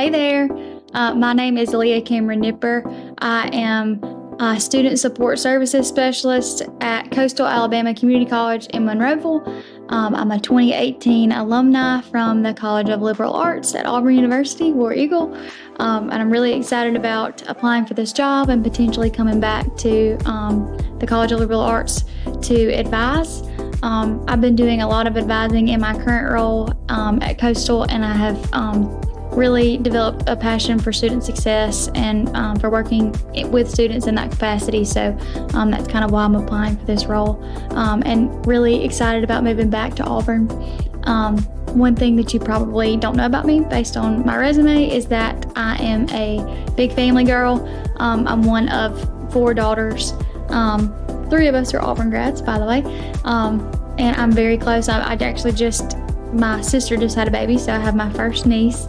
Hey there. My name is Leah Cameron Nipper. I am a Student Support Services Specialist at Coastal Alabama Community College in Monroeville. I'm a 2018 alumni from the College of Liberal Arts at Auburn University, War Eagle. And I'm really excited about applying for this job and potentially coming back to the College of Liberal Arts to advise. I've been doing a lot of advising in my current role at Coastal, and I have really developed a passion for student success and for working with students in that capacity. So that's kind of why I'm applying for this role, and really excited about moving back to Auburn. One thing that you probably don't know about me based on my resume is that I am a big family girl. I'm one of 4 daughters. 3 of us are Auburn grads, by the way, and I'm very close. My sister just had a baby, so I have my first niece.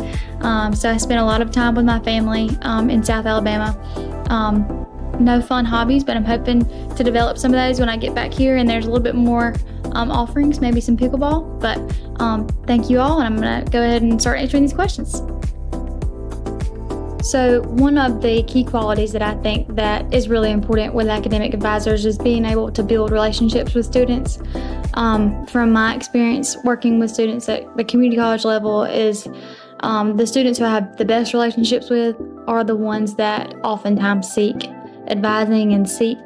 So I spent a lot of time with my family in South Alabama. No fun hobbies, but I'm hoping to develop some of those when I get back here and there's a little bit more offerings, maybe some pickleball. But thank you all, and I'm going to go ahead and start answering these questions. So one of the key qualities that I think that is really important with academic advisors is being able to build relationships with students. From my experience working with students at the community college level is the students who I have the best relationships with are the ones that oftentimes seek advising and seek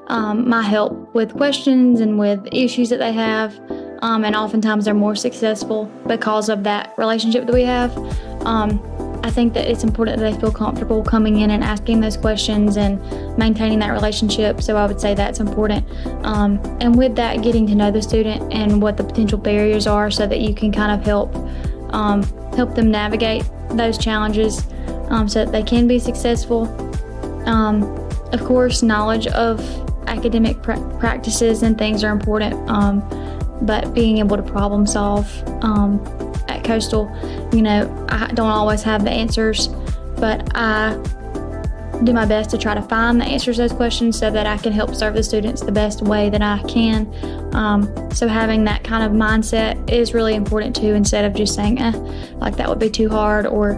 my help with questions and with issues that they have. And oftentimes they're more successful because of that relationship that we have. I think that it's important that they feel comfortable coming in and asking those questions and maintaining that relationship. So I would say that's important. And with that, getting to know the student and what the potential barriers are so that you can kind of help them navigate those challenges so that they can be successful. Of course, knowledge of academic practices and things are important, but being able to problem solve at Coastal, I don't always have the answers, but I do my best to try to find the answers to those questions so that I can help serve the students the best way that I can. So having that kind of mindset is really important too, instead of just saying, like that would be too hard, or,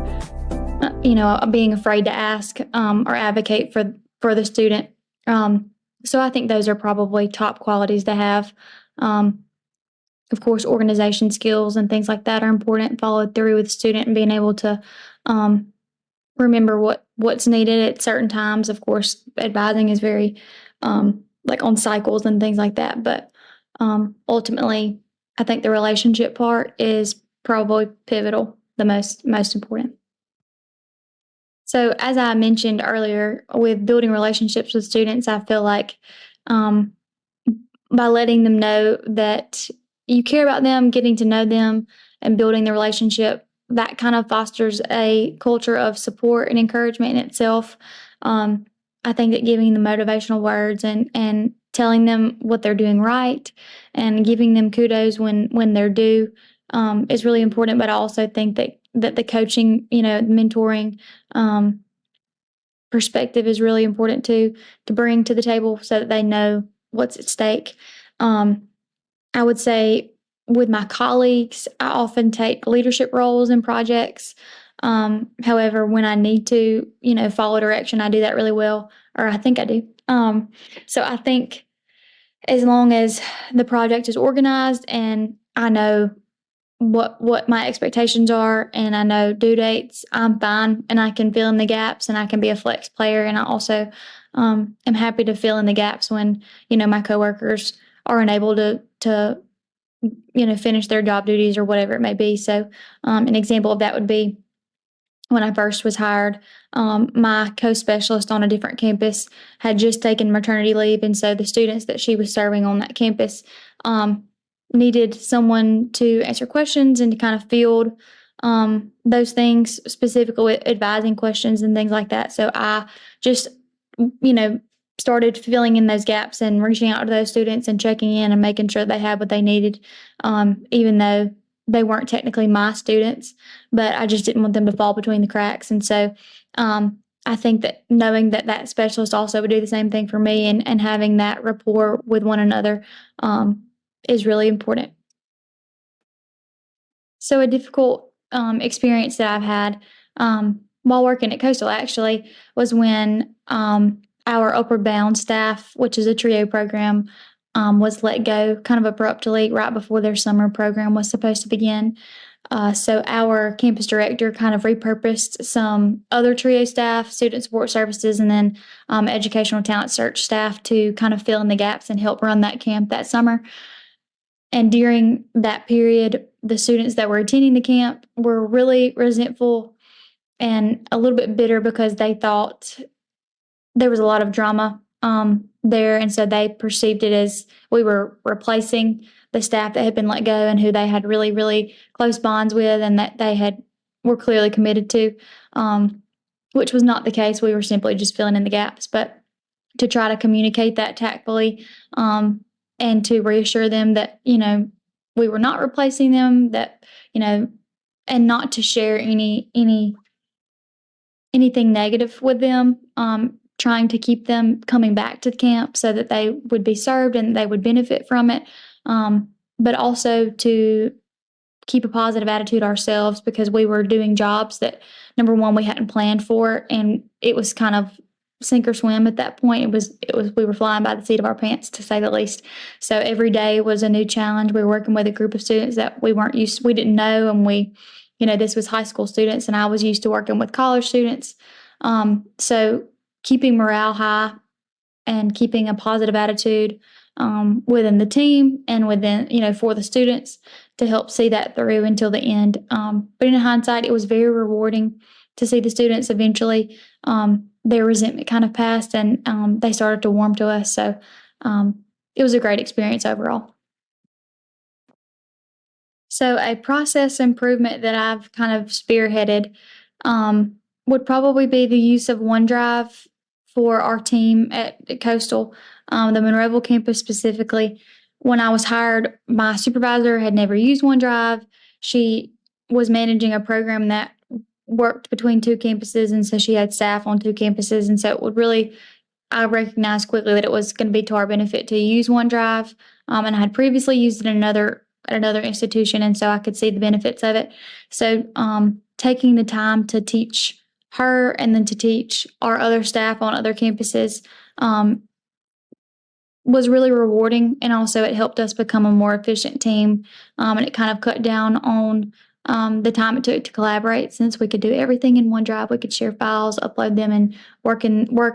being afraid to ask or advocate for the student. So I think those are probably top qualities to have. Of course, organization skills and things like that are important. Follow through with the student and being able to remember what's needed at certain times. Of course, advising is very like on cycles and things like that. But ultimately, I think the relationship part is probably pivotal, the most important. So as I mentioned earlier, with building relationships with students, I feel like by letting them know that you care about them, getting to know them, and building the relationship, that kind of fosters a culture of support and encouragement in itself. I think that giving them motivational words and telling them what they're doing right and giving them kudos when they're due is really important. But I also think that the coaching, mentoring perspective is really important to bring to the table so that they know what's at stake. I would say with my colleagues, I often take leadership roles in projects. However, when I need to, follow direction, I do that really well, or I think I do. So I think as long as the project is organized and I know what my expectations are and I know due dates, I'm fine, and I can fill in the gaps, and I can be a flex player. And I also am happy to fill in the gaps when, my coworkers are unable to finish their job duties or whatever it may be. So an example of that would be when I first was hired, my co-specialist on a different campus had just taken maternity leave. And so the students that she was serving on that campus needed someone to answer questions and to kind of field those things, specifically advising questions and things like that. So I just, started filling in those gaps and reaching out to those students and checking in and making sure they had what they needed, even though they weren't technically my students, but I just didn't want them to fall between the cracks. And so I think that knowing that specialist also would do the same thing for me, and having that rapport with one another is really important. So a difficult experience that I've had while working at Coastal actually was when our Upward Bound staff, which is a trio program, was let go kind of abruptly right before their summer program was supposed to begin. So our campus director kind of repurposed some other trio staff, student support services, and then educational talent search staff to kind of fill in the gaps and help run that camp that summer. And during that period, the students that were attending the camp were really resentful and a little bit bitter because they thought there was a lot of drama there. And so they perceived it as we were replacing the staff that had been let go and who they had really, really close bonds with and that they were clearly committed to, which was not the case. We were simply just filling in the gaps. But to try to communicate that tactfully and to reassure them that, we were not replacing them, that, and not to share anything negative with them, trying to keep them coming back to the camp so that they would be served and they would benefit from it. But also to keep a positive attitude ourselves because we were doing jobs that, number one, we hadn't planned for, and it was kind of sink or swim at that point. We were flying by the seat of our pants, to say the least. So every day was a new challenge. We were working with a group of students that we didn't know, and this was high school students, and I was used to working with college students. So keeping morale high and keeping a positive attitude within the team and within, for the students to help see that through until the end. But in hindsight, it was very rewarding to see the students eventually, their resentment kind of passed and they started to warm to us. So it was a great experience overall. So a process improvement that I've kind of spearheaded would probably be the use of OneDrive for our team at Coastal, the Monroeville campus specifically. When I was hired, my supervisor had never used OneDrive. She was managing a program that worked between two campuses, and so she had staff on two campuses, and so it would really I recognized quickly that it was going to be to our benefit to use OneDrive, and I had previously used it at another institution, and so I could see the benefits of it. So, taking the time to teach her and then to teach our other staff on other campuses was really rewarding, and also it helped us become a more efficient team, and it kind of cut down on the time it took to collaborate. Since we could do everything in OneDrive, we could share files, upload them, and work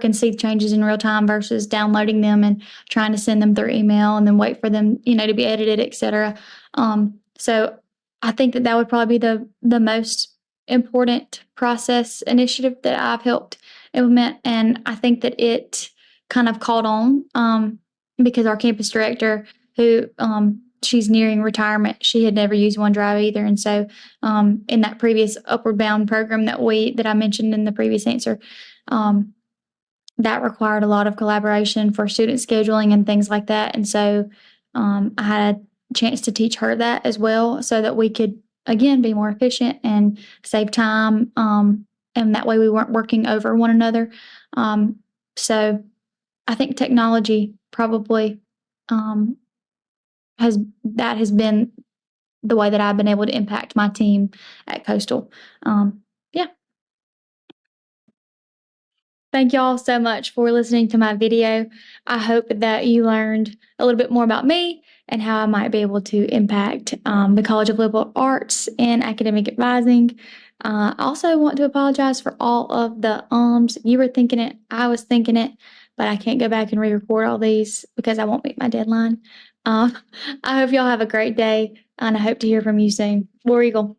and see changes in real time versus downloading them and trying to send them through email and then wait for them, to be edited, etc. So I think that would probably be the most important process initiative that I've helped implement, and I think that it kind of caught on because our campus director, who she's nearing retirement, she had never used OneDrive either, and so in that previous Upward Bound program that I mentioned in the previous answer, that required a lot of collaboration for student scheduling and things like that, and so I had a chance to teach her that as well, so that we could again be more efficient and save time, and that way we weren't working over one another. So I think technology probably has been the way that I've been able to impact my team at Coastal. Yeah. Thank y'all so much for listening to my video. I hope that you learned a little bit more about me and how I might be able to impact the College of Liberal Arts in academic advising. I also want to apologize for all of the ums. You were thinking it, I was thinking it, but I can't go back and re-record all these because I won't meet my deadline. I hope y'all have a great day, and I hope to hear from you soon. War Eagle.